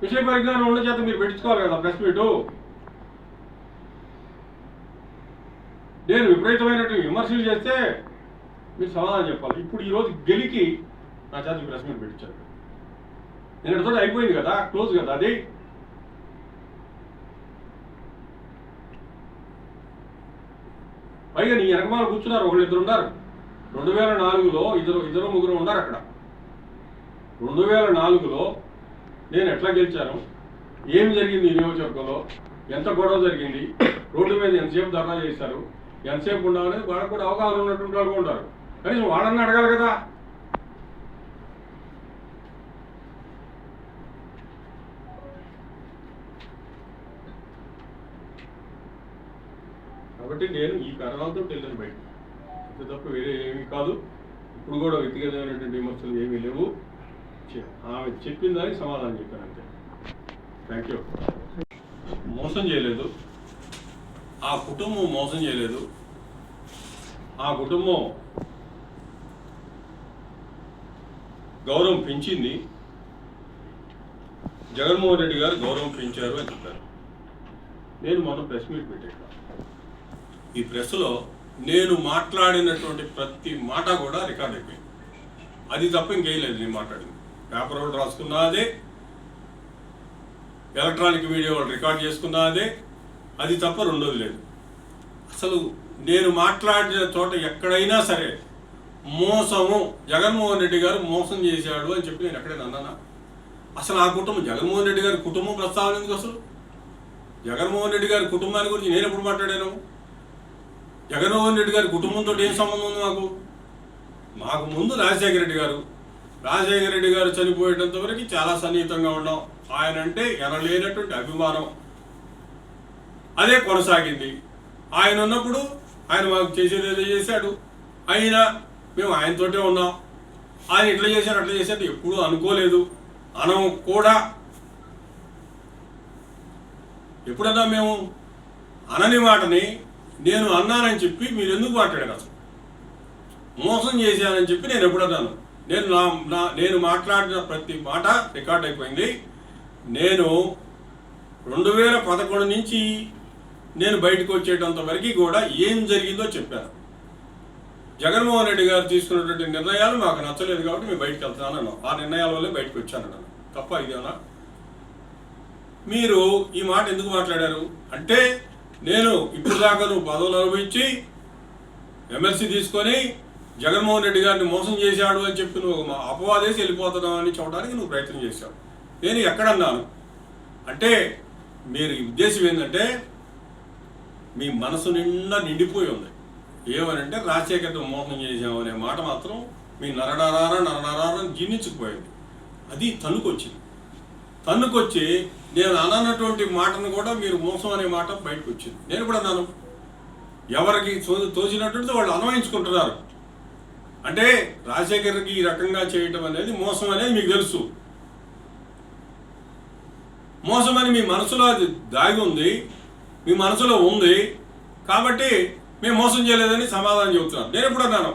విషయ పరిజ్ఞానం ఉన్న చేత మీరు పెట్టించుకోవాలి కదా ప్రెస్ మీటు. నేను విపరీతమైనటువంటి విమర్శలు చేస్తే మీరు సమాధానం చెప్పాలి. ఇప్పుడు ఈరోజు గెలికి నా చేత ప్రెస్ మీట్ పెట్టించారు. నిన్నటితో అయిపోయింది కదా, క్లోజ్ కదా అది. పైగా నీ వెనకమాల కూర్చున్నారు, ఒకళ్ళు ఇద్దరు ఉన్నారు. 2004లో ఇద్దరు ముగ్గురు ఉన్నారు అక్కడ. 2004లో నేను ఎట్లా గెలిచాను, ఏం జరిగింది ఈ నియోజకవర్గంలో, ఎంత గొడవ జరిగింది, రోడ్డు మీద ఎంతసేపు ధర్నా చేశారు, ఎంతసేపు ఉండాలనేది వాళ్ళకు కూడా అవగాహన ఉన్నటువంటి వాళ్ళు ఉంటారు. కనీసం వాళ్ళని అడగాలి కదా. కాబట్టి నేను ఈ కారణాలతో వెళ్ళాను బయట, అంతే తప్ప వేరే ఏమీ కాదు. ఇప్పుడు కూడా వ్యక్తిగతమైనటువంటి విమర్శలు ఏమీ లేవు. ఆమె చెప్పిన దానికి సమాధానం చెప్పాను అంతే. Thank you. మోసం చేయలేదు, ఆ కుటుంబం మోసం చేయలేదు. ఆ కుటుంబం గౌరవం పెంచింది. జగన్మోహన్ రెడ్డి గారు గౌరవం పెంచారు అని చెప్పారు. నేను మొన్న ప్రెస్ మీట్ పెట్టాను. ఈ ప్రెస్లో నేను మాట్లాడినటువంటి ప్రతి మాట కూడా రికార్డ్ అయిపోయింది. అది తప్ప ఇంకేం లేదు. నేను మాట్లాడింది పేపర్ వాళ్ళు రాసుకున్నా అదే, ఎలక్ట్రానిక్ మీడియా వాళ్ళు రికార్డ్ చేసుకున్నా అదే, అది తప్ప రెండోది లేదు. అసలు నేను మాట్లాడిన చోట ఎక్కడైనా సరే మోసము, జగన్మోహన్ రెడ్డి గారు మోసం చేశాడు అని చెప్పి నేను ఎక్కడైనా అన్నానా? అసలు ఆ కుటుంబం, జగన్మోహన్ రెడ్డి గారి కుటుంబం ప్రస్తావన ఎందుకు? అసలు జగన్మోహన్ రెడ్డి గారి కుటుంబాన్ని గురించి నేను ఎప్పుడు మాట్లాడాను? జగన్మోహన్ రెడ్డి గారి కుటుంబంతో ఏం సంబంధం ఉంది? మాకు ముందు రాజశేఖర రెడ్డి గారు చనిపోయేటంత వరకు చాలా సన్నిహితంగా ఉన్నాం. ఆయన అంటే ఎనలేనటువంటి అభిమానం అదే కొనసాగింది. ఆయన ఉన్నప్పుడు ఆయన మాకు చేసేది ఏదో చేశాడు, అయినా మేము ఆయనతోటే ఉన్నాం. ఆయన ఇట్లా చేశారు అట్లా చేశారు ఎప్పుడూ అనుకోలేదు, అనము కూడా. ఎప్పుడన్నా మేము అనని మాటని నేను అన్నానని చెప్పి మీరు ఎందుకు మాట్లాడారు? అసలు మోసం చేశానని చెప్పి నేను ఎప్పుడన్నాను? నేను మాట్లాడిన ప్రతి మాట రికార్డ్ అయిపోయింది. నేను 2011 నుంచి నేను బయటకు వచ్చేటంత వరకు కూడా ఏం జరిగిందో చెప్పాను. జగన్మోహన్ రెడ్డి గారు తీసుకున్నటువంటి నిర్ణయాలు మాకు నచ్చలేదు కాబట్టి మేము బయటకు వెళ్తానన్నాను. ఆ నిర్ణయాల వల్లే బయటకు వచ్చానన్నాను. తప్ప ఇదేనా? మీరు ఈ మాట ఎందుకు మాట్లాడారు అంటే, నేను ఇప్పుడు దాకా నువ్వు పదవులు అనుభవించి ఎమ్మెల్సీ తీసుకొని జగన్మోహన్ రెడ్డి గారిని మోసం చేశాడు అని చెప్పి నువ్వు అపవాదేసి వెళ్ళిపోతున్నావు అని చెప్పడానికి నువ్వు ప్రయత్నం చేశావు. నేను ఎక్కడన్నాను అంటే, మీరు ఉద్దేశం ఏంటంటే మీ మనసు నిండా నిండిపోయి ఉంది. ఏమనంటే రాజశేఖర్తో మోసం చేశాము అనే మాట మాత్రం మీ నరనరారం జీర్ణించుకుపోయింది. అది తన్నుకొచ్చి నేను అనన్నటువంటి మాటను కూడా మీరు మోసం అనే మాట బయటకు వచ్చింది. నేను కూడా అన్నాను. ఎవరికి తోచినటువంటి వాళ్ళు అన్వయించుకుంటున్నారు. అంటే రాజశేఖర్కి ఈ రకంగా చేయటం అనేది మోసం అనేది మీకు తెలుసు. మోసం అని మీ మనసులో అది దాగి ఉంది, మీ మనసులో ఉంది కాబట్టి మేము మోసం చేయలేదని సమాధానం చెబుతున్నాను. నేను ఎప్పుడు అన్నాను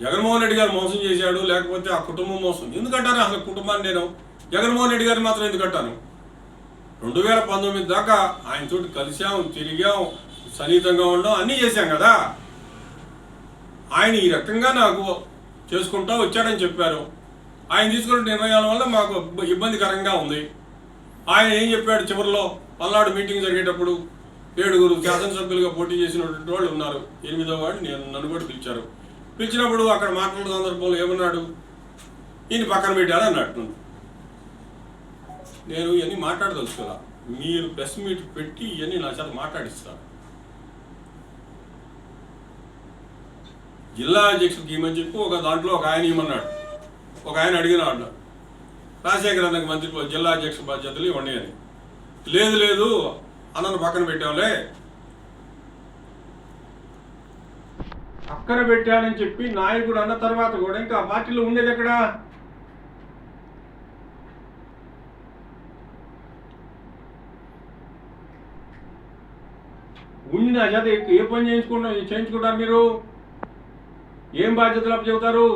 జగన్మోహన్ రెడ్డి గారు మోసం చేశాడు లేకపోతే ఆ కుటుంబం మోసం ఎందుకంటాను? అసలు కుటుంబాన్ని నేను జగన్మోహన్ రెడ్డి గారిని మాత్రం ఎందుకంటాను? 2019 దాకా ఆయనతోటి కలిసాం, తిరిగాం, సన్నిహితంగా ఉన్నాం, అన్నీ చేశాం కదా. ఆయన ఈ రకంగా నాకు చేసుకుంటా వచ్చాడని చెప్పారు. ఆయన తీసుకున్న నిర్ణయాల వల్ల మాకు ఇబ్బందికరంగా ఉంది. ఆయన ఏం చెప్పాడు చివరిలో? పల్నాడు మీటింగ్ జరిగేటప్పుడు 7 శాసనసభ్యులుగా పోటీ చేసినటువంటి వాళ్ళు ఉన్నారు, 8వ వాడు నన్ను కూడా పిలిచినప్పుడు అక్కడ మాట్లాడిన సందర్భంలో ఏమన్నాడు? ఈయన పక్కన పెట్టారు అన్నట్టు. నేను ఇవన్నీ మాట్లాడదలుచుకోదా? మీరు ప్రెస్ మీట్ పెట్టి ఇవన్నీ నా చేత మాట్లాడిస్తారు. జిల్లా అధ్యక్షుడికి ఇవ్వమని చెప్పి ఒక దాంట్లో ఒక ఆయన ఇవ్వమన్నాడు. ఒక ఆయన అడిగినాడు, రాజశేఖర్ అన్నకి మంత్రి జిల్లా అధ్యక్ష బాధ్యతలు ఇవ్వండి అని. లేదు అన్నను పక్కన పెట్టాంలే. పక్కన పెట్టానని చెప్పి నాయకుడు అన్న తర్వాత కూడా ఇంకా ఆ పార్టీలో ఉండేది ఎక్కడ? ఉండి నా చేత ఏ పని చేయించుకుంటారు మీరు? ఏం బాధ్యతలు అప్పచెబుతారు?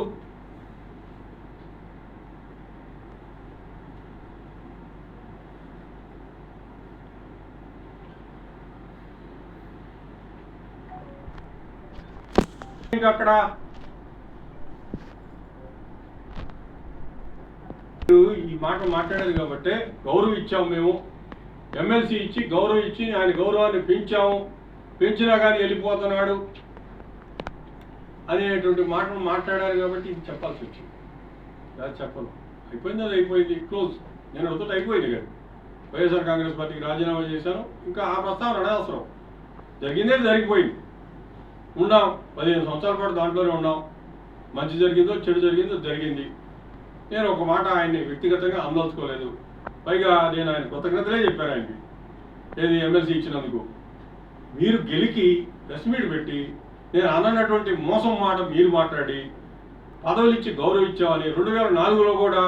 అక్కడ ఈ మాట మాట్లాడారు కాబట్టి గౌరవం ఇచ్చాము మేము, ఎమ్మెల్సీ ఇచ్చి గౌరవం ఇచ్చి ఆయన గౌరవాన్ని పెంచాము, పెంచినా కానీ వెళ్ళిపోతున్నాడు అనేటువంటి మాటలు మాట్లాడారు కాబట్టి ఇది చెప్పాల్సి వచ్చింది. అది చెప్పను, అయిపోయింది, అది అయిపోయింది, క్లోజ్. నేను అడుగుతుంటే అయిపోయింది కదా. వైఎస్ఆర్ కాంగ్రెస్ పార్టీకి రాజీనామా చేశాను, ఇంకా ఆ ప్రస్తావన అనవసరం, జరిగిందే జరిగిపోయింది. ఉన్నాం 15 సంవత్సరాల పాటు దాంట్లోనే ఉన్నాం. మంచి జరిగిందో చెడు జరిగిందో జరిగింది. నేను ఒక మాట ఆయన్ని వ్యక్తిగతంగా అందలుచుకోలేదు. పైగా నేను ఆయన కృతజ్ఞతలే చెప్పాను ఆయనకి, ఏది ఎమ్మెల్సీ ఇచ్చినందుకు. మీరు గెలికి ప్రెస్ మీట్ పెట్టి నేను అన్నటువంటి మోసం మాట మీరు మాట్లాడి పదవులు ఇచ్చి గౌరవించామని 2004లో కూడా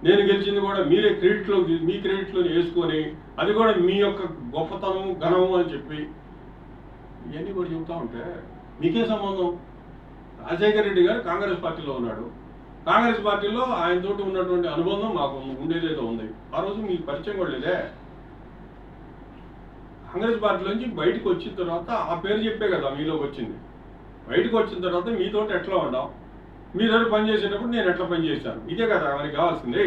నేను గెలిచింది కూడా మీరే క్రెడిట్లో, మీ క్రెడిట్లో వేసుకొని అది కూడా మీ యొక్క గొప్పతనం ఘనము అని చెప్పి ఇవన్నీ కూడా చెబుతూ ఉంటే మీకే సంబంధం? రాజశేఖర రెడ్డి గారు కాంగ్రెస్ పార్టీలో ఉన్నాడు. కాంగ్రెస్ పార్టీలో ఆయనతోటి ఉన్నటువంటి అనుబంధం మాకు ఉండేదేదో ఉంది. ఆ రోజు మీకు పరిచయం కూడా లేదే. కాంగ్రెస్ పార్టీలోంచి బయటకు వచ్చిన తర్వాత ఆ పేరు చెప్పే కదా మీలోకి వచ్చింది. బయటకు వచ్చిన తర్వాత మీతోటి ఎట్లా ఉండాం, మీతో పనిచేసేటప్పుడు నేను ఎట్లా పనిచేశాను, ఇదే కదా మనకి కావాల్సింది.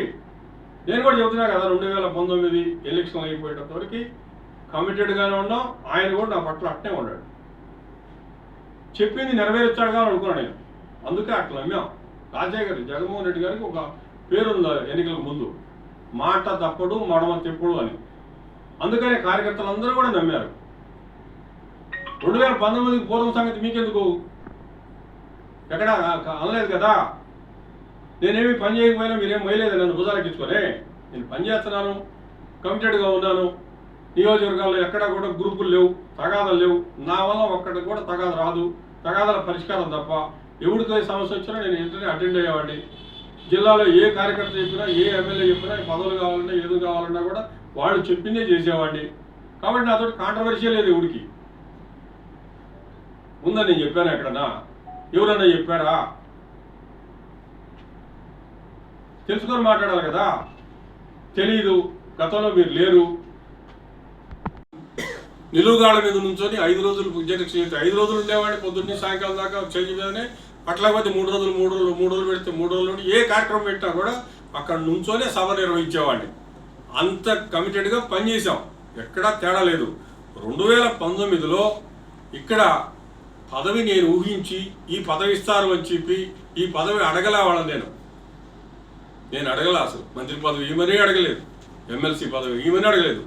నేను కూడా చెబుతున్నా కదా, 2019 ఎలక్షన్ అయిపోయేటప్పటికి కమిటెడ్గానే ఉన్నాం. ఆయన కూడా నా పట్ల అట్నే ఉన్నాడు, చెప్పింది నెరవేర్చాడుగా అనుకున్నాను నేను. అందుకే అట్లా నమ్మాం. రాజశేఖర్ జగన్మోహన్ రెడ్డి గారికి ఒక పేరుంది ఎన్నికలకు ముందు, మాట తప్పడు మడమ తిప్పుడు అని. అందుకనే కార్యకర్తలందరూ కూడా నమ్మారు. 2019కి పూర్వం సంగతి మీకెందుకు? ఎక్కడ అనలేదు కదా. నేనేమి పని చేయకపోయినా మీరేం మొయ్యలేదు నన్ను భుజాలెక్కించుకొని. నేను పని చేస్తున్నాను, కమిటెడ్గా ఉన్నాను. నియోజకవర్గాల్లో ఎక్కడా కూడా గ్రూపులు లేవు, తగాదాలు లేవు. నా వల్ల ఒక్కటి కూడా తగాద రాదు. తగాదాల పరిష్కారం తప్ప ఎవరికో సమస్య వచ్చినా నేను వెంటనే అటెండ్ అయ్యేవాడిని. జిల్లాలో ఏ కార్యకర్త చెప్పినా, ఏ ఎమ్మెల్యే చెప్పినా, పదవులు కావాలన్నా ఏదో కావాలన్నా కూడా వాళ్ళు చెప్పిందే చేసేవాడిని. కాబట్టి నాతో కాంట్రవర్షియల్ లేదు. ఎవరికి ఉందని నేను చెప్పాను ఎక్కడన్నా? ఎవరన్నా చెప్పారా? తెలుసుకొని మాట్లాడాలి కదా. తెలీదు, గతంలో మీరు లేరు. నిలువుగాళ్ళ మీద నుంచొని 5 రోజులు 5 రోజులు ఉండేవాడిని. పొద్దున్నే సాయంకాలం దాకా చేంజ్ మీదనే పట్లకపోతే 3 రోజులు పెడితే 3 రోజులు ఏ కార్యక్రమం పెట్టినా కూడా అక్కడ నుంచోనే సభ నిర్వహించేవాడిని. అంత కమిటెడ్గా పనిచేసాం, ఎక్కడా తేడా లేదు. 2019లో ఇక్కడ పదవి నేను ఊహించి ఈ పదవి ఇస్తారు అని చెప్పి ఈ పదవి అడగలే వాళ్ళని. నేను అడగల. అసలు మంత్రి పదవి ఇవ్వమని అడగలేదు, ఎమ్మెల్సీ పదవి ఇవ్వమని అడగలేదు.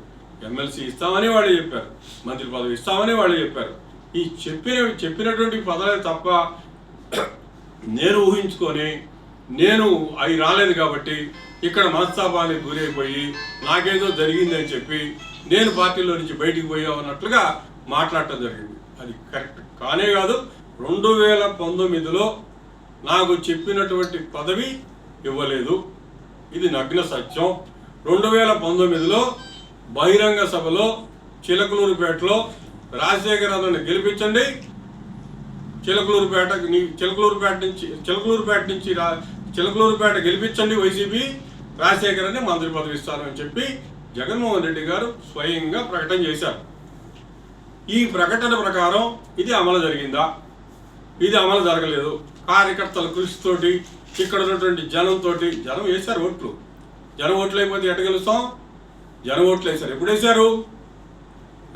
ఎమ్మెల్సీ ఇస్తామని వాళ్ళు చెప్పారు, మంత్రి పదవి ఇస్తామని వాళ్ళు చెప్పారు. ఈ చెప్పినటువంటి పదవే తప్ప నేను ఊహించుకొని నేను అవి రాలేదు కాబట్టి ఇక్కడ మనస్తాపానికి గురైపోయి నాకేదో జరిగిందని చెప్పి నేను పార్టీలో నుంచి బయటికి పోయామన్నట్లుగా మాట్లాడటం జరిగింది. అది కరెక్ట్ కానే కాదు. 2019లో నాకు చెప్పినటువంటి పదవి ఇవ్వలేదు, ఇది నగ్న సత్యం. 2019లో బహిరంగ సభలో చిలకలూరుపేటలో రాజశేఖర్ అన్నని గెలిపించండి, చిలకలూరుపేట గెలిపించండి వైసీపీ, రాజశేఖర్ అని మంత్రి పదవి ఇస్తారని చెప్పి జగన్మోహన్ రెడ్డి గారు స్వయంగా ప్రకటన చేశారు. ఈ ప్రకటన ప్రకారం ఇది అమలు జరిగిందా? ఇది అమలు జరగలేదు. కార్యకర్తల కృషితోటి, ఇక్కడ ఉన్నటువంటి జనంతో, జనం వేశారు ఓట్లు. జనం ఓట్లు అయిపోతే ఎట్ట గెలుస్తాం? జనం ఓట్లు వేశారు. ఎప్పుడు వేశారు?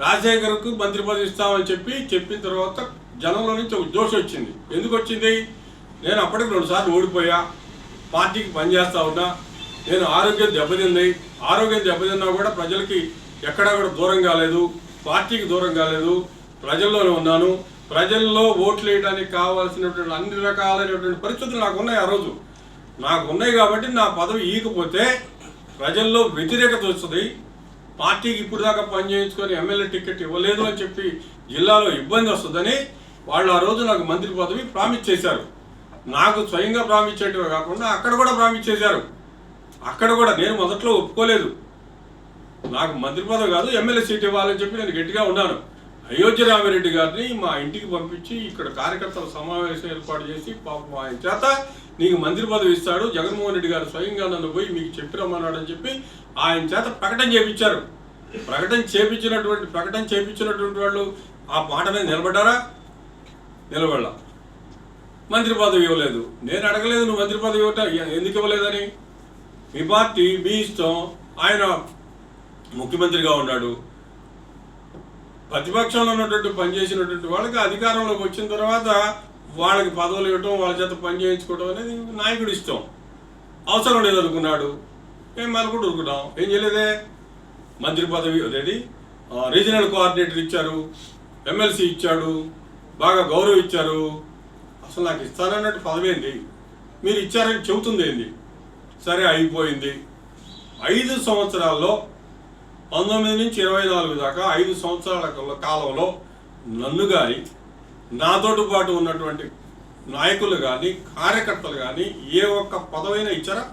రాజశేఖర్కు మంత్రి పదవి ఇస్తామని చెప్పిన తర్వాత జనంలో నుంచి ఒక జోష్ వచ్చింది. ఎందుకు వచ్చింది? నేను అప్పటికి 2 సార్లు ఓడిపోయా, పార్టీకి పనిచేస్తా ఉన్నా, నేను ఆరోగ్యం దెబ్బతిన్నా కూడా ప్రజలకి ఎక్కడా కూడా దూరం కాలేదు, పార్టీకి దూరం కాలేదు, ప్రజల్లోనే ఉన్నాను. ప్రజల్లో ఓట్లు వేయడానికి కావాల్సినటువంటి అన్ని రకాలైనటువంటి పరిస్థితులు నాకు ఉన్నాయి. ఆ రోజు నాకు ఉన్నాయి కాబట్టి నా పదవి ఈకపోతే ప్రజల్లో వ్యతిరేకత వస్తుంది. పార్టీకి ఇప్పుడు దాకా పనిచేయించుకొని ఎమ్మెల్యే టికెట్ ఇవ్వలేదు అని చెప్పి జిల్లాలో ఇబ్బంది వస్తుందని వాళ్ళు ఆ రోజు నాకు మంత్రి పదవి ప్రామిస్ చేశారు. నాకు స్వయంగా ప్రామిస్ చేయటమే కాకుండా అక్కడ కూడా ప్రామిస్ చేశారు. అక్కడ కూడా నేను మొదట్లో ఒప్పుకోలేదు, నాకు మంత్రి పదవి కాదు ఎమ్మెల్యే సీట్ ఇవ్వాలని చెప్పి నేను గట్టిగా ఉన్నాను. అయోధ్య రామిరెడ్డి గారిని మా ఇంటికి పంపించి ఇక్కడ కార్యకర్తల సమావేశం ఏర్పాటు చేసి పాపం ఆయన చేత నీకు మంత్రి పదవి ఇస్తాడు జగన్మోహన్ రెడ్డి గారు స్వయంగా నన్ను పోయి మీకు చెప్పి రమ్మన్నాడని చెప్పి ఆయన చేత ప్రకటన చేయించారు. ప్రకటన చేయించినటువంటి వాళ్ళు ఆ మాట మీద నిలబడ్డారా? నిలబడాల. మంత్రి పదవి ఇవ్వలేదు. నేను అడగలేదు నువ్వు మంత్రి పదవి ఎందుకు ఇవ్వలేదని. మీ పార్టీ మీ ఇష్టం. ఆయన ముఖ్యమంత్రిగా ఉన్నాడు. ప్రతిపక్షంలో ఉన్నటువంటి పనిచేసినటువంటి వాళ్ళకి అధికారంలోకి వచ్చిన తర్వాత వాళ్ళకి పదవులు ఇవ్వటం, వాళ్ళ చేత పని చేయించుకోవడం అనేది నాయకుడి ఇష్టం. అవసరం లేదనుకున్నాడు, మేము మనం కూడా ఊరుకున్నాం. ఏం చేయలేదే, మంత్రి పదవి అదేది రీజనల్ కోఆర్డినేటర్ ఇచ్చారు, ఎమ్మెల్సీ ఇచ్చాడు, బాగా గౌరవం ఇచ్చారు. అసలు నాకు ఇస్తారన్నట్టు పదవి ఏంది, మీరు ఇచ్చారని చెబుతుంది ఏంది. సరే అయిపోయింది. 5 సంవత్సరాల్లో 19 నుంచి 24 దాకా 5 సంవత్సరాల కాలంలో నన్ను కానీ నాతోటి పాటు ఉన్నటువంటి నాయకులు కానీ కార్యకర్తలు కానీ ఏ ఒక్క పదవైనా ఇచ్చారా?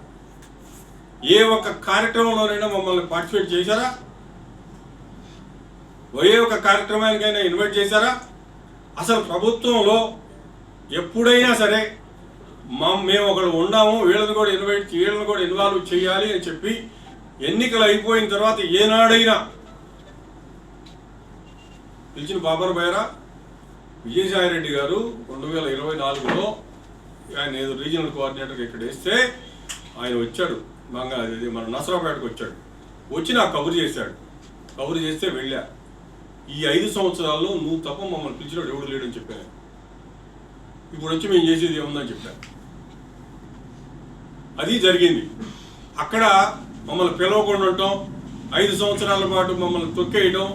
ఏ ఒక్క కార్యక్రమంలోనైనా మమ్మల్ని పార్టిసిపేట్ చేశారా? ఏ ఒక్క కార్యక్రమానికైనా ఇన్వైట్ చేశారా? అసలు ప్రభుత్వంలో ఎప్పుడైనా సరే మేము ఒకడు ఉన్నాము, వీళ్ళని కూడా ఇన్వాల్వ్ చేయాలి అని చెప్పి ఎన్నికలు అయిపోయిన తర్వాత ఏనాడైనా పిలిచిన బాబర్ బైరా విజయసాయిరెడ్డి గారు 2024లో ఆయన ఏదో రీజనల్ కోఆర్డినేటర్కి ఇక్కడ వేస్తే ఆయన వచ్చాడు, మన నసరాపేటకు వచ్చాడు. వచ్చి నాకు కబురు చేశాడు. కబురు చేస్తే వెళ్ళా. ఈ 5 సంవత్సరాల్లో నువ్వు తప్ప మమ్మల్ని పిలిచినాడు ఎవడు లేడని చెప్పాను. ఇప్పుడు వచ్చి మేము చేసేది ఏముందని చెప్పాను. అది జరిగింది. అక్కడ మమ్మల్ని పిలవకుండా ఉండటం, 5 సంవత్సరాల పాటు మమ్మల్ని తొక్కేయడం,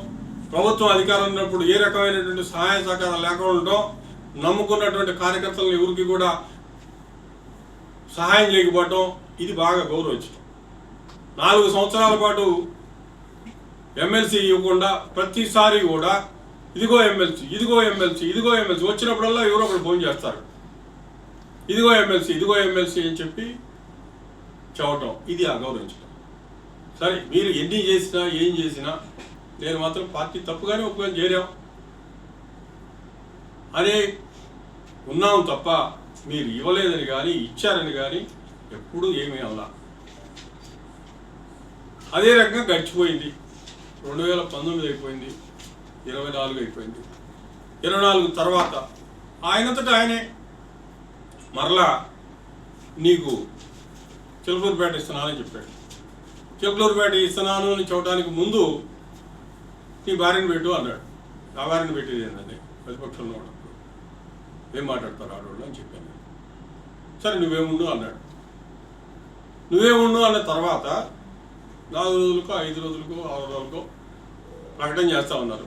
ప్రభుత్వం అధికారం ఉన్నప్పుడు ఏ రకమైనటువంటి సహాయ సహకారం లేకుండా ఉండటం, నమ్ముకున్నటువంటి కార్యకర్తలను ఎవరికి కూడా సహాయం చేయకపోవటం, ఇది బాగా గౌరవించడం. 4 సంవత్సరాల పాటు ఎమ్మెల్సీ ఇవ్వకుండా ప్రతిసారి కూడా ఇదిగో ఎమ్మెల్సీ వచ్చినప్పుడల్లా ఎవరో ఒకరు ఫోన్ చేస్తారు, ఇదిగో ఎమ్మెల్సీ అని చెప్పి చెప్పటం, ఇది అగౌరవించడం. సరే మీరు ఎన్ని చేసినా ఏం చేసినా నేను మాత్రం పార్టీ తప్పుగానే ఒప్పుకొని చేరాం అనే ఉన్నాం తప్ప మీరు ఇవ్వలేదని కానీ ఇచ్చారని కానీ ఎప్పుడూ ఏమీ అలా. అదే రకంగా గడిచిపోయింది. 2019 అయిపోయింది, 24 అయిపోయింది. 24 తర్వాత ఆయనంతటా ఆయనే మరలా నీకు చిలకలూరుపేట ఇస్తున్నానని చెప్పాడు. చిలకలూరుపేట ఇస్తున్నాను అని చెప్పడానికి ముందు నీ భార్యను పెట్టు అన్నాడు. నా భార్యను పెట్టేది ఏంటంటే ప్రతిపక్షంలో ఉన్నప్పుడు ఏం మాట్లాడతారు ఆడవాళ్ళు అని చెప్పాను. సరే నువ్వేముండు అన్నాడు. నువ్వేముండు అన్న తర్వాత 4 రోజులకో 5 రోజులకో 6 రోజులకో ప్రకటన చేస్తా ఉన్నారు.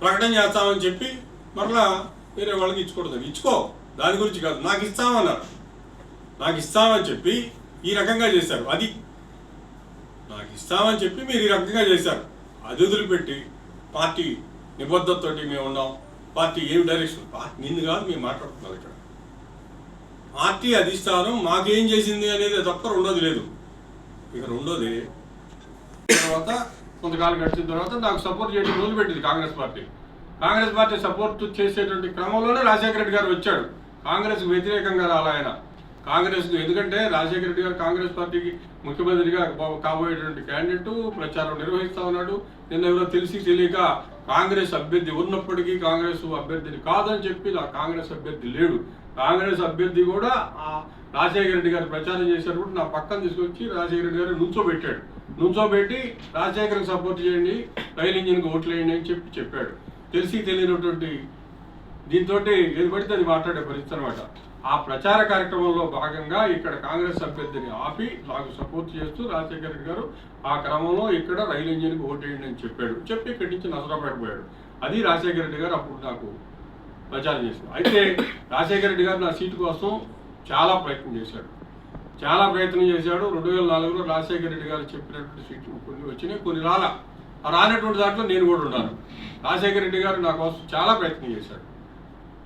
ప్రకటన చేస్తామని చెప్పి మరలా వేరే వాళ్ళకి ఇచ్చుకూడదు. ఇచ్చుకో, దాని గురించి కాదు, నాకు ఇస్తామన్నారు. నాకు ఇస్తామని చెప్పి ఈ రకంగా చేశారు. అది నాకు ఇస్తామని చెప్పి మీరు ఈ రకంగా చేశారు. అది వదిలిపెట్టి పార్టీ నిబద్ధతతోటి మేము ఉన్నాం, పార్టీ ఏమి డైరెక్షన్, పార్టీ నిన్ను కాదు మేము మాట్లాడుతున్నాం. ఇక్కడ పార్టీ అధిష్టానం మాకేం చేసింది అనేది తప్ప రెండోది లేదు. ఇక రెండోది తర్వాత కొంతకాలం గడిచిన తర్వాత నాకు సపోర్ట్ చేయడం మొదలుపెట్టింది కాంగ్రెస్ పార్టీ సపోర్ట్ చేసేటువంటి క్రమంలోనే రాజశేఖర రెడ్డి గారు వచ్చాడు. కాంగ్రెస్కి వ్యతిరేకంగా రాలి ఆయన కాంగ్రెస్కు, ఎందుకంటే రాజశేఖర రెడ్డి గారు కాంగ్రెస్ పార్టీకి ముఖ్యమంత్రిగా కాబోయేటువంటి క్యాండిడేట్ ప్రచారం నిర్వహిస్తూ ఉన్నాడు. నిన్న ఎవరో తెలిసి తెలియక కాంగ్రెస్ అభ్యర్థి ఉన్నప్పటికీ కాంగ్రెస్ అభ్యర్థిని కాదని చెప్పి కాంగ్రెస్ అభ్యర్థి లేడు. కాంగ్రెస్ అభ్యర్థి కూడా రాజశేఖర రెడ్డి గారు ప్రచారం చేసేటప్పుడు నా పక్కన తీసుకొచ్చి రాజశేఖర రెడ్డి గారు నుంచోబెట్టి రాజశేఖర్కి సపోర్ట్ చేయండి, రైలు ఇంజిన్కి ఓట్లు వేయండి అని చెప్పాడు. తెలిసి తెలియనటువంటి దీంతో ఏది పడితే అది మాట్లాడే పరిస్థితి అనమాట. ఆ ప్రచార కార్యక్రమంలో భాగంగా ఇక్కడ కాంగ్రెస్ అభ్యర్థిని ఆపి నాకు సపోర్ట్ చేస్తూ రాజశేఖర రెడ్డి గారు ఆ క్రమంలో ఇక్కడ రైలు ఇంజిన్కి ఓటేయండి అని చెప్పి ఇక్కడి నుంచి నసరాపేట పోయాడు. అది రాజశేఖర రెడ్డి గారు అప్పుడు నాకు ప్రచారం చేశారు. అయితే రాజశేఖర రెడ్డి గారు నా సీటు కోసం చాలా ప్రయత్నం చేశాడు. 2004లో రాజశేఖర రెడ్డి గారు చెప్పినటువంటి సీట్లు కొన్ని వచ్చినాయి, కొన్ని రానటువంటి దాంట్లో నేను కూడా ఉన్నాను. రాజశేఖర రెడ్డి గారు నా కోసం చాలా ప్రయత్నం చేశాడు.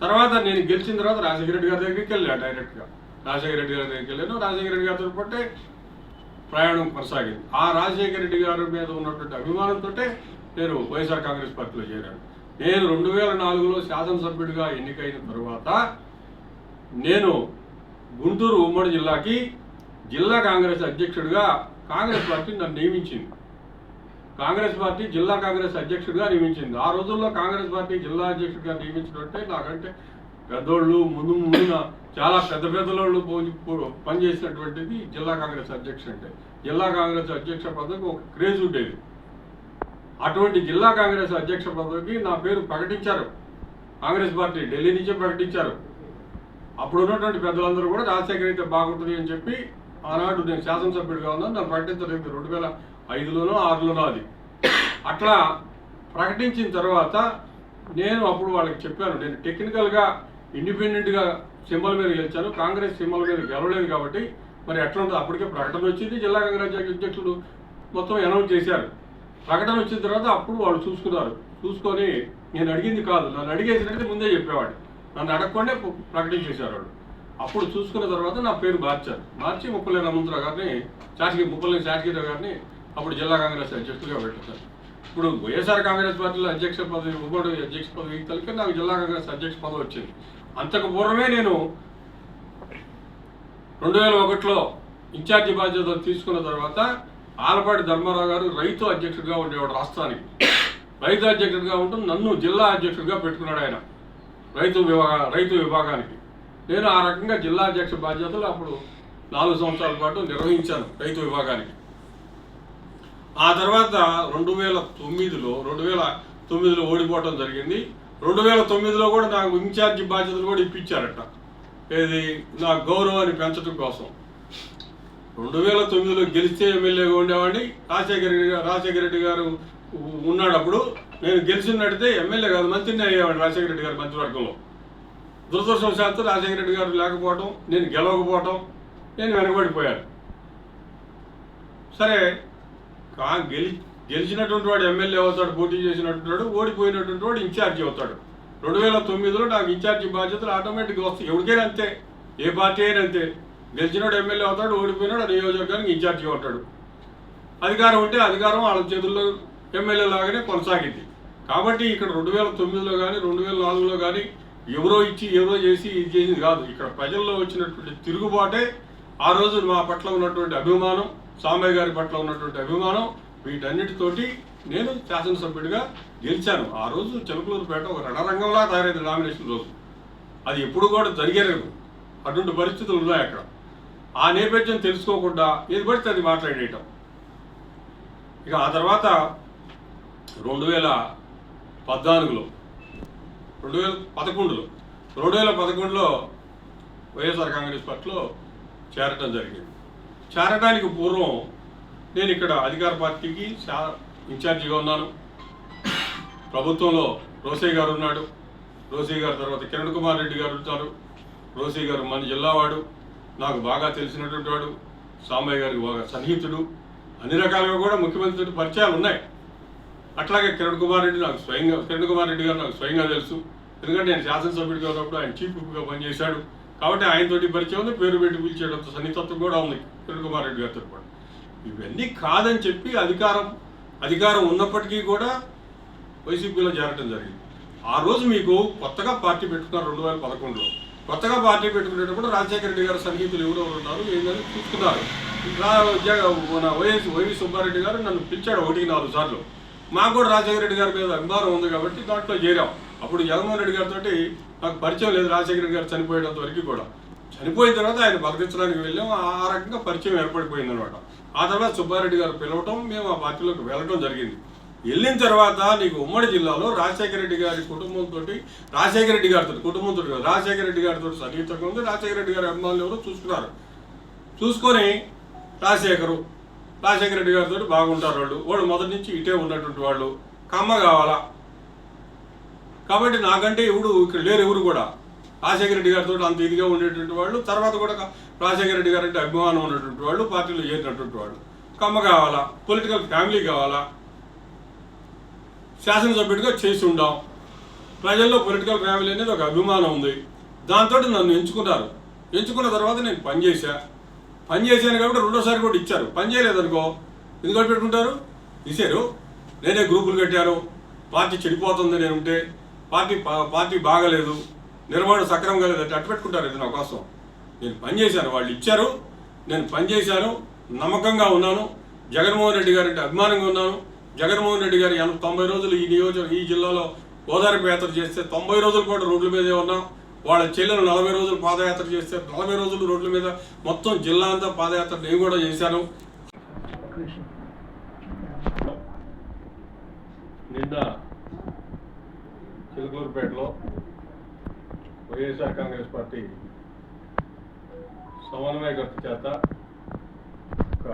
తర్వాత నేను గెలిచిన తర్వాత రాజశేఖర రెడ్డి గారి దగ్గరికి వెళ్ళాను. డైరెక్ట్గా రాజశేఖర రెడ్డి గారి దగ్గరికి వెళ్ళాను. రాజశేఖర రెడ్డి గారితో పాటే ప్రయాణం కొనసాగింది. ఆ రాజశేఖర రెడ్డి గారి మీద ఉన్నటువంటి అభిమానంతో నేను వైఎస్ఆర్ కాంగ్రెస్ పార్టీలో చేరాను. నేను 2004లో శాసనసభ్యుడిగా ఎన్నికైన తర్వాత నేను గుంటూరు ఉమ్మడి జిల్లాకి జిల్లా కాంగ్రెస్ అధ్యక్షుడిగా కాంగ్రెస్ పార్టీ నన్ను నియమించింది. కాంగ్రెస్ పార్టీ జిల్లా కాంగ్రెస్ అధ్యక్షుడిగా నియమించింది. ఆ రోజుల్లో కాంగ్రెస్ పార్టీ జిల్లా అధ్యక్షుడిగా నియమించినట్టే నాకంటే పెద్దోళ్ళు ముందున చాలా పెద్దోళ్ళు పనిచేసినటువంటిది జిల్లా కాంగ్రెస్ అధ్యక్షుడు అంటే. జిల్లా కాంగ్రెస్ అధ్యక్ష పదవికి ఒక క్రేజ్ ఉండేది. అటువంటి జిల్లా కాంగ్రెస్ అధ్యక్ష పదవికి నా పేరు ప్రకటించారు కాంగ్రెస్ పార్టీ, ఢిల్లీ నుంచే ప్రకటించారు. అప్పుడు ఉన్నటువంటి పెద్దలందరూ కూడా రాజశేఖర్ అయితే బాగుంటుంది అని చెప్పి ఆనాడు నేను శాసనసభ్యుడిగా ఉన్నాను, నన్ను ప్రకటించలేదు 2005లోనో 2006లోనో అది. అట్లా ప్రకటించిన తర్వాత నేను అప్పుడు వాళ్ళకి చెప్పాను, నేను టెక్నికల్గా ఇండిపెండెంట్గా సింబల్ మీద గెలిచాను, కాంగ్రెస్ సింబల్ మీద గెలవలేదు కాబట్టి మరి ఎట్లా ఉంటుంది. అప్పటికే ప్రకటన వచ్చింది, జిల్లా కాంగ్రెస్ అధ్యక్షుడు మొత్తం అనౌన్స్ చేశారు. ప్రకటన వచ్చిన తర్వాత అప్పుడు వాళ్ళు చూసుకొని నేను అడిగింది కాదు, నన్ను అడిగేసినట్టు ముందే చెప్పేవాడు, నన్ను అడగకుండా ప్రకటించేశారు వాళ్ళు. అప్పుడు చూసుకున్న తర్వాత నా పేరు మార్చి ముప్పలేని హనుమంతరావు గారిని ముప్పలేని శాసగిరావు గారిని అప్పుడు జిల్లా కాంగ్రెస్ అధ్యక్షుడిగా పెట్టారు. ఇప్పుడు వైఎస్ఆర్ కాంగ్రెస్ పార్టీలో అధ్యక్ష పదవి ఉమ్మడి అధ్యక్ష పదవి కలిపి నాకు జిల్లా కాంగ్రెస్ అధ్యక్ష పదవి వచ్చింది. అంతకు పూర్వమే నేను 2001లో ఇన్ఛార్జి బాధ్యతలు తీసుకున్న తర్వాత ఆలపాటి ధర్మారావు గారు రైతు అధ్యక్షుడిగా ఉండేవాడు. రాష్ట్రానికి రైతు అధ్యక్షుడిగా ఉంటూ నన్ను జిల్లా అధ్యక్షుడిగా పెట్టుకున్నాడు ఆయన రైతు విభాగానికి. నేను ఆ రకంగా జిల్లా అధ్యక్ష బాధ్యతలు అప్పుడు 4 సంవత్సరాల పాటు నిర్వహించాను రైతు విభాగానికి. ఆ తర్వాత 2009లో ఓడిపోవటం జరిగింది. 2009లో కూడా నాకు ఇన్ఛార్జి బాధ్యతలు కూడా ఇప్పించారట, ఏది నా గౌరవాన్ని పెంచడం కోసం. 2009లో గెలిస్తే ఎమ్మెల్యేగా ఉండేవాడిని. రాజశేఖర రెడ్డి గారు ఉన్నాడు అప్పుడు. నేను గెలిచినట్టయితే ఎమ్మెల్యే కాదు మంత్రిని అయ్యేవాడిని రాజశేఖర రెడ్డి గారి మంత్రివర్గంలో. దురదృష్టవశాత్తు రాజశేఖర రెడ్డి గారు లేకపోవటం, నేను గెలవకపోవటం, నేను వెనకబడిపోయాను. సరే గెలిచినటువంటి వాడు ఎమ్మెల్యే అవుతాడు, పోటీ చేసినటువంటి వాడు, ఓడిపోయినటువంటి వాడు ఇన్ఛార్జి అవుతాడు. 2009లో నాకు ఇన్ఛార్జి బాధ్యతలు ఆటోమేటిక్గా వస్తాయి. ఎవరికైనా అంతే, ఏ పార్టీ అయినా అంతే. గెలిచినాడు ఎమ్మెల్యే అవుతాడు, ఓడిపోయినాడు నియోజకవర్గానికి ఇన్ఛార్జిగా ఉంటాడు. అధికారం ఉంటే అధికారం వాళ్ళ చేతుల్లో ఎమ్మెల్యే లాగానే కొనసాగింది. కాబట్టి ఇక్కడ 2009లో కానీ 2004లో కానీ ఎవరో ఇచ్చి ఎవరో చేసి ఇది చేసింది కాదు. ఇక్కడ ప్రజల్లో వచ్చినటువంటి తిరుగుబాటే ఆ రోజు మా పట్ల ఉన్నటువంటి అభిమానం, సాంబయ్య గారి పట్ల ఉన్నటువంటి అభిమానం, వీటన్నిటితోటి నేను శాసనసభ్యుడిగా గెలిచాను. ఆ రోజు చిలకలూరుపేట ఒక రణరంగంలా తయారైంది నామినేషన్ రోజు. అది ఎప్పుడు కూడా జరిగేలేదు, అటువంటి పరిస్థితులు ఉన్నాయి అక్కడ. ఆ నేపథ్యం తెలుసుకోకుండా ఏది పడితే అది మాట్లాడేయటం. ఇక ఆ తర్వాత 2011లో వైఎస్ఆర్ కాంగ్రెస్ పార్టీలో చేరటం జరిగింది. చేరడానికి పూర్వం నేను ఇక్కడ అధికార పార్టీకి ఇన్ఛార్జిగా ఉన్నాను. ప్రభుత్వంలో రోసయ్య గారు ఉన్నాడు, రోసయ్య గారి తర్వాత కిరణ్ కుమార్ రెడ్డి గారు ఉంటారు. రోసయ్య గారు మన జిల్లావాడు, నాకు బాగా తెలిసినటువంటి వాడు, సాంబయ్య గారికి బాగా సన్నిహితుడు. అన్ని రకాలుగా కూడా ముఖ్యమంత్రి పరిచయాలు ఉన్నాయి. అట్లాగే కిరణ్ కుమార్ రెడ్డి గారు నాకు స్వయంగా తెలుసు. ఎందుకంటే నేను శాసనసభ్యుడిగా ఉన్నప్పుడు ఆయన చీఫ్ విప్గా పనిచేశాడు. కాబట్టి ఆయనతోటి పరిచయం ఉంది, పేరు పెట్టి పిలిచేటంత సన్నిహితత్వం కూడా ఉంది కిరణ్ కుమార్ రెడ్డి గారితో పాటు. ఇవన్నీ కాదని చెప్పి అధికారం ఉన్నప్పటికీ కూడా వైసీపీలో చేరటం జరిగింది. ఆ రోజు మీకు కొత్తగా పార్టీ పెట్టుకున్నారు 2011లో. కొత్తగా పార్టీ పెట్టుకునేటప్పుడు రాజశేఖర రెడ్డి గారు సన్నిహితులు ఎవరెవరు ఉన్నారు ఏంటని చూసుకున్నారు. మన వైవి సుబ్బారెడ్డి గారు నన్ను పిలిచాడు 1-4 సార్లు. మాకు కూడా రాజశేఖర రెడ్డి గారి మీద అభిమానం ఉంది కాబట్టి దాంట్లో చేరాం. అప్పుడు జగన్మోహన్ రెడ్డి గారితో నాకు పరిచయం లేదు, రాజశేఖర రెడ్డి గారు చనిపోయేంత వరకు కూడా. చనిపోయిన తర్వాత ఆయన బలకించడానికి వెళ్ళాం, ఆ రకంగా పరిచయం ఏర్పడిపోయింది అనమాట. ఆ తర్వాత సుబ్బారెడ్డి గారు పిలవటం, మేము ఆ పార్టీలోకి వెళ్ళటం జరిగింది. వెళ్ళిన తర్వాత నీకు ఉమ్మడి జిల్లాలో రాజశేఖర రెడ్డి గారి కుటుంబంతో రాజశేఖర రెడ్డి గారితో సన్నిహితంగా ఉంది. రాజశేఖర రెడ్డి గారి అభిమానులు ఎవరో చూసుకొని రాజశేఖర రెడ్డి గారితో బాగుంటారు వాళ్ళు మొదటి నుంచి ఇటే ఉన్నటువంటి వాళ్ళు. కమ్మ కావాలా కాబట్టి నాకంటే ఇక్కడ లేరు ఎవరు కూడా. రాజశేఖర రెడ్డి గారితో అంత ఇదిగా ఉండేటువంటి వాళ్ళు, తర్వాత కూడా రాజశేఖర రెడ్డి గారు అంటే అభిమానం ఉన్నటువంటి వాళ్ళు, పార్టీలో చేరినటువంటి వాళ్ళు. కమ్మ కావాలా, పొలిటికల్ ఫ్యామిలీ కావాలా, శాసనసభ్యుడిగా చేసి ఉండాం, ప్రజల్లో పొలిటికల్ ఫ్యామిలీ అనేది ఒక అభిమానం ఉంది. దాంతో నన్ను ఎంచుకున్న తర్వాత నేను పనిచేశాను కాబట్టి 2వ సారి కూడా ఇచ్చారు. పని చేయలేదనుకో ఎందుకంటే పెట్టుకుంటారు, ఇచ్చారు. నేనే గ్రూపులు కట్టాను, పార్టీ చెడిపోతుంది, నేను ఉంటే పార్టీ బాగలేదు, నిర్మాణం సక్రమంగా లేదంటే అట్టు పెట్టుకుంటారు. ఇది నా కోసం నేను పనిచేశాను, వాళ్ళు ఇచ్చారు, నేను పనిచేశాను, నమ్మకంగా ఉన్నాను. జగన్మోహన్ రెడ్డి గారి అంటే అభిమానంగా ఉన్నాను. జగన్మోహన్ రెడ్డి గారు 90 రోజులు ఈ జిల్లాలో ఓదార్పు యాత్ర చేస్తే 90 రోజులు కూడా రోడ్ల మీదే ఉన్నాం. వాళ్ళ చెల్లెలు 40 రోజులు పాదయాత్ర చేశారు. 40 రోజులు రోడ్ల మీద మొత్తం జిల్లా అంతా పాదయాత్ర నేను కూడా చేశాను. నిన్న చిలకలూరుపేటలో వైఎస్ఆర్ కాంగ్రెస్ పార్టీ సమన్వయకర్త చేత ఒక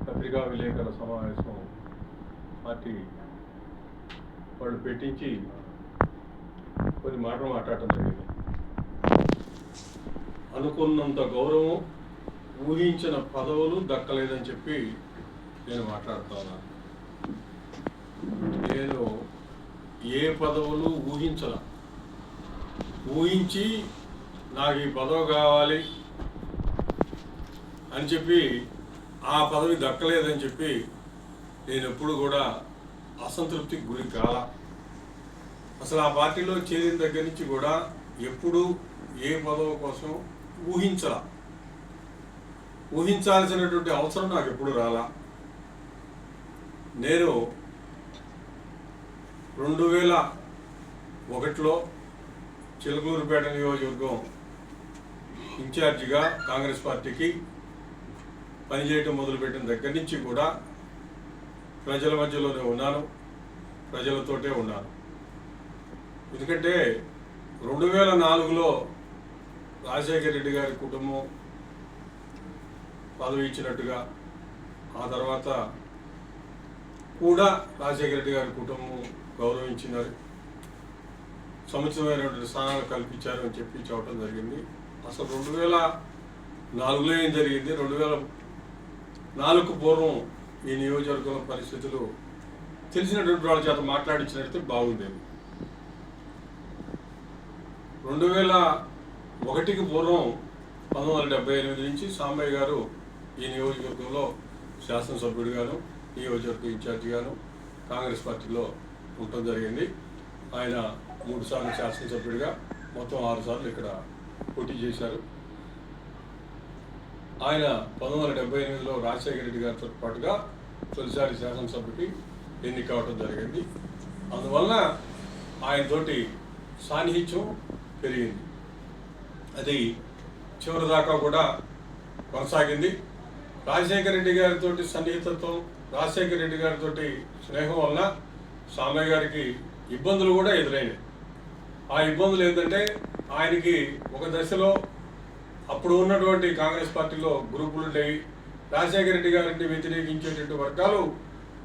పత్రికా విలేకరుల సమావేశం పార్టీ వాళ్ళు పెట్టించి కొన్ని మాటలు మాట్లాడటం జరిగింది. అనుకున్నంత గౌరవం, ఊహించిన పదవులు దక్కలేదని చెప్పి నేను మాట్లాడుతా ఉన్నాను. నేను ఏ పదవులు ఊహించి నాకు ఈ పదవి కావాలి అని చెప్పి ఆ పదవి దక్కలేదని చెప్పి నేను ఎప్పుడు కూడా అసంతృప్తికి గురి కాల. అసలు ఆ పార్టీలో చేరిన దగ్గర నుంచి కూడా ఎప్పుడు ఏ పదవి కోసం ఊహించాల్సినటువంటి అవసరం నాకు ఎప్పుడు రాలా. నేను 2001లో చిలకలూరుపేట నియోజకవర్గం ఇన్ఛార్జిగా కాంగ్రెస్ పార్టీకి పనిచేయటం మొదలుపెట్టిన దగ్గర నుంచి కూడా ప్రజల మధ్యలోనే ఉన్నాను, ప్రజలతోటే ఉన్నాను. ఎందుకంటే 2004లో రాజశేఖర రెడ్డి గారి కుటుంబం పదవి ఇచ్చినట్టుగా, ఆ తర్వాత కూడా రాజశేఖర రెడ్డి గారి కుటుంబం గౌరవించినారు, సముచితమైనటువంటి స్థానాలు కల్పించారు అని చెప్పి చెప్పడం జరిగింది. అసలు 2004లో ఏం జరిగింది, 2004కు పూర్వం ఈ నియోజకవర్గంలో పరిస్థితులు తెలిసినటువంటి వాళ్ళ చేత మాట్లాడించినట్టు బాగుండేది. 2001కి పూర్వం 1978 నుంచి సాంబయ్య గారు ఈ నియోజకవర్గంలో శాసనసభ్యుడిగాను, నియోజకవర్గ ఇన్ఛార్జిగాను కాంగ్రెస్ పార్టీలో ఉండటం జరిగింది. ఆయన 3 సార్లు శాసనసభ్యుడిగా, మొత్తం 6 సార్లు ఇక్కడ పోటీ చేశారు. ఆయన 1978లో రాజశేఖర రెడ్డి గారితో పాటుగా తొలిసారి శాసనసభ్యుడికి ఎన్నిక కావడం జరిగింది. అందువల్ల ఆయనతోటి సాన్నిహిత్యం పెరిగింది. అది చివరి దాకా కూడా కొనసాగింది. రాజశేఖర రెడ్డి గారితో సన్నిహితత్వం, రాజశేఖర రెడ్డి గారితో స్నేహం వలన సామయ్య గారికి ఇబ్బందులు కూడా ఎదురైనాయి. ఆ ఇబ్బందులు ఏంటంటే, ఆయనకి ఒక దశలో అప్పుడు ఉన్నటువంటి కాంగ్రెస్ పార్టీలో గ్రూపులు ఉండేవి. రాజశేఖర రెడ్డి గారిని వ్యతిరేకించేటువంటి వర్గాలు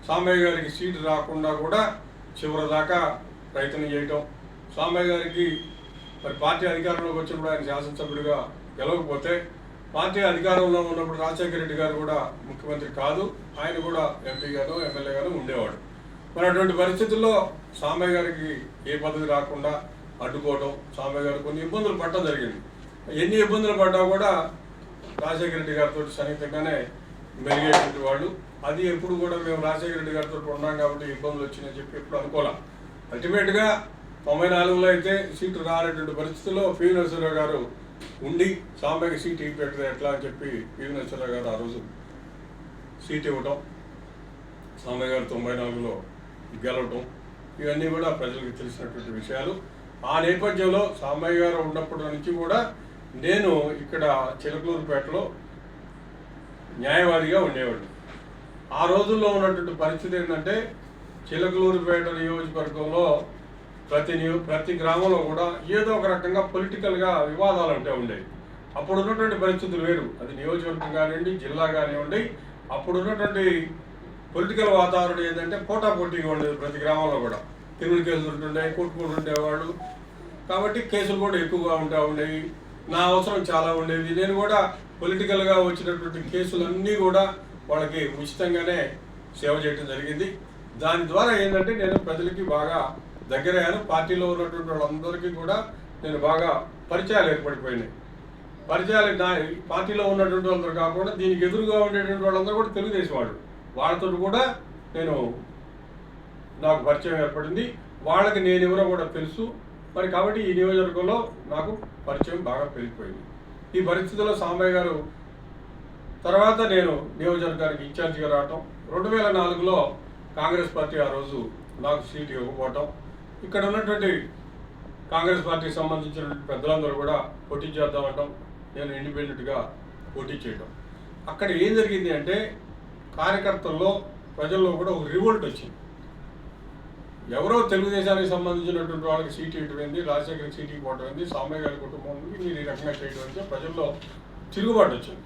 సామయ్య గారికి సీటు రాకుండా కూడా చివరి దాకా ప్రయత్నం చేయటం. సామయ్య గారికి మరి పార్టీ అధికారంలోకి వచ్చినప్పుడు ఆయన శాసనసభ్యుడిగా గెలవకపోతే, పార్టీ అధికారంలో ఉన్నప్పుడు రాజశేఖర రెడ్డి గారు కూడా ముఖ్యమంత్రి కాదు, ఆయన కూడా ఎంపీగాను ఎమ్మెల్యేగాను ఉండేవాడు. మరి అటువంటి పరిస్థితుల్లో సామయ్య గారికి ఏ పదవి రాకుండా అడ్డుకోవడం, సామయ్య గారు కొన్ని ఇబ్బందులు పడటం జరిగింది. ఎన్ని ఇబ్బందులు పడ్డా కూడా రాజశేఖర రెడ్డి గారితో సన్నిహితంగానే మెలిగేటువంటి వాళ్ళు. అది ఎప్పుడు కూడా మేము రాజశేఖర రెడ్డి గారితో ఉన్నాం కాబట్టి ఇబ్బందులు వచ్చినాయని చెప్పి ఎప్పుడు అనుకోలే. అల్టిమేట్గా 94లో అయితే సీటు రానటువంటి పరిస్థితుల్లో పివి నరసింహారావు గారు ఉండి సాంబయ్యకి సీటు ఇవ్వట్లేదు ఎట్లా అని చెప్పి పివి నరసింహారావు గారు ఆ రోజు సీట్ ఇవ్వటం, సాంబయ్య గారు 94లో గెలవటం, ఇవన్నీ కూడా ప్రజలకు తెలిసినటువంటి విషయాలు. ఆ నేపథ్యంలో సాంబయ్య గారు ఉన్నప్పటి నుంచి కూడా నేను ఇక్కడ చిలకలూరుపేటలో న్యాయవాదిగా ఉండేవాడిని. ఆ రోజుల్లో ఉన్నటువంటి పరిస్థితి ఏంటంటే, చిలకలూరుపేట నియోజకవర్గంలో ప్రతి గ్రామంలో కూడా ఏదో ఒక రకంగా పొలిటికల్గా వివాదాలు అంటే ఉండేవి. అప్పుడు ఉన్నటువంటి పరిస్థితులు వేరు. అది నియోజకవర్గం కానివ్వండి, జిల్లా కానివ్వండి, అప్పుడు ఉన్నటువంటి పొలిటికల్ వాతావరణం ఏంటంటే పోటాపోటీగా ఉండేది. ప్రతి గ్రామంలో కూడా క్రిమినల్ కేసులు ఉంటుండే, కొట్టుకుంటూ ఉండేవాళ్ళు. కాబట్టి కేసులు కూడా ఎక్కువగా ఉండేవి. నా అవసరం చాలా ఉండేది. నేను కూడా పొలిటికల్గా వచ్చినటువంటి కేసులన్నీ కూడా వాళ్ళకి ఉచితంగానే సేవ చేయడం జరిగింది. దాని ద్వారా ఏంటంటే నేను ప్రజలకి బాగా దగ్గరయ్యాను. పార్టీలో ఉన్నటువంటి వాళ్ళందరికీ కూడా నేను బాగా పరిచయాలు ఏర్పడిపోయినాయి. పరిచయాలు పార్టీలో ఉన్నటువంటి వాళ్ళందరూ కాకుండా దీనికి ఎదురుగా ఉండేటువంటి వాళ్ళందరూ కూడా తెలుగుదేశం వాళ్ళు. వాళ్ళతో కూడా నాకు పరిచయం ఏర్పడింది. వాళ్ళకి నేను ఎవరో కూడా తెలుసు. మరి కాబట్టి ఈ నియోజకవర్గంలో నాకు పరిచయం బాగా పెరిగిపోయింది. ఈ పరిస్థితుల్లో సాంబయ్య గారు తర్వాత నేను నియోజకవర్గానికి ఇన్ఛార్జిగా రావటం, 2004లో కాంగ్రెస్ పార్టీ ఆ రోజు నాకు సీటు ఇవ్వకపోవటం, ఇక్కడ ఉన్నటువంటి కాంగ్రెస్ పార్టీకి సంబంధించిన పెద్దలందరూ కూడా పోటీ చేద్దామంటాం, నేను ఇండిపెండెంట్గా పోటీ చేయడం. అక్కడ ఏం జరిగింది అంటే కార్యకర్తల్లో ప్రజల్లో కూడా ఒక రివోల్ట్ వచ్చింది. ఎవరో తెలుగుదేశానికి సంబంధించినటువంటి వాళ్ళకి సీటు ఇటువంటిది, రాజశేఖర్కి సీటుకి పోవటమైంది, సామయ్య గారి కుటుంబానికి మీరు ఈ రకంగా చేయడం అంటే ప్రజల్లో తిరుగుబాటు వచ్చింది.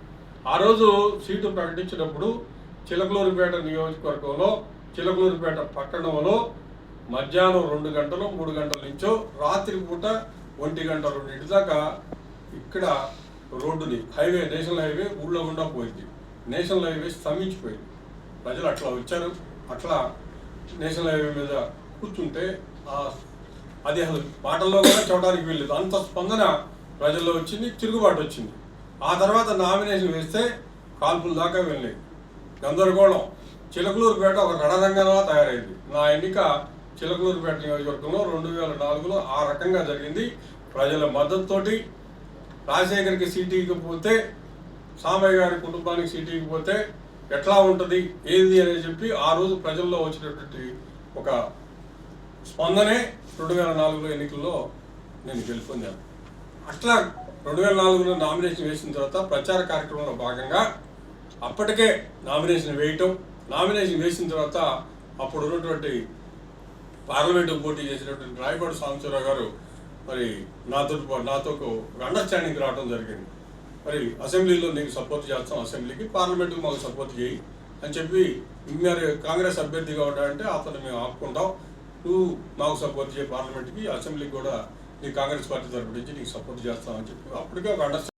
ఆ రోజు సీటు ప్రకటించినప్పుడు చిలకలూరుపేట నియోజకవర్గంలో, చిలకలూరుపేట పట్టణంలో మధ్యాహ్నం 2 గంటలు 3 గంటల నుంచో రాత్రిపూట 1 గంట 2 దాకా ఇక్కడ రోడ్డుని హైవే, నేషనల్ హైవే ఊళ్ళో గుండా పోయింది. నేషనల్ హైవే స్తంభించిపోయింది. ప్రజలు అట్లా వచ్చారు. అట్లా నేషనల్ హైవే మీద కూర్చుంటే అది అసలు మాటల్లో కూడా చూడడానికి వీల్లేదు. అంత స్పందన ప్రజల్లో వచ్చింది, తిరుగుబాటు వచ్చింది. ఆ తర్వాత నామినేషన్ వేస్తే కాల్పుల దాకా వెళ్ళలేదు. గందరగోళం. చిలకలూరుపేట ఒక రణరంగంగా తయారైంది. నా ఎన్నిక చిలకలూరుపేట నియోజకవర్గంలో 2004లో ఆ రకంగా జరిగింది. ప్రజల మద్దతుతోటి రాజశేఖర్కి సీటు ఇవ్వకపోతే, సామయ్య గారి కుటుంబానికి సీటు ఇవ్వకపోతే ఎట్లా ఉంటుంది ఏంది అని చెప్పి ఆ రోజు ప్రజల్లో వచ్చినటువంటి ఒక స్పందనే 2004లో ఎన్నికల్లో నేను గెలుపొందాను. అట్లా 2004లో నామినేషన్ వేసిన తర్వాత ప్రచార కార్యక్రమంలో భాగంగా అప్పటికే నామినేషన్ వేసిన తర్వాత అప్పుడు ఉన్నటువంటి పార్లమెంటు పోటీ చేసినటువంటి రాయపాటి సాంబశివరావు గారు మరి నాతో ఒక అండర్స్టాండింగ్ రావడం జరిగింది. మరి అసెంబ్లీలో నీకు సపోర్ట్ చేస్తాం, అసెంబ్లీకి, పార్లమెంట్కి మాకు సపోర్ట్ చేయి అని చెప్పి, మరి కాంగ్రెస్ అభ్యర్థిగా ఉండాలంటే అతను మేము ఆపుకుంటాం, నువ్వు మాకు సపోర్ట్ చేయి, పార్లమెంట్కి, అసెంబ్లీకి కూడా నీ కాంగ్రెస్ పార్టీ తరపు నుంచి నీకు సపోర్ట్ చేస్తామని చెప్పి అప్పటికే ఒక అండర్స్టాండింగ్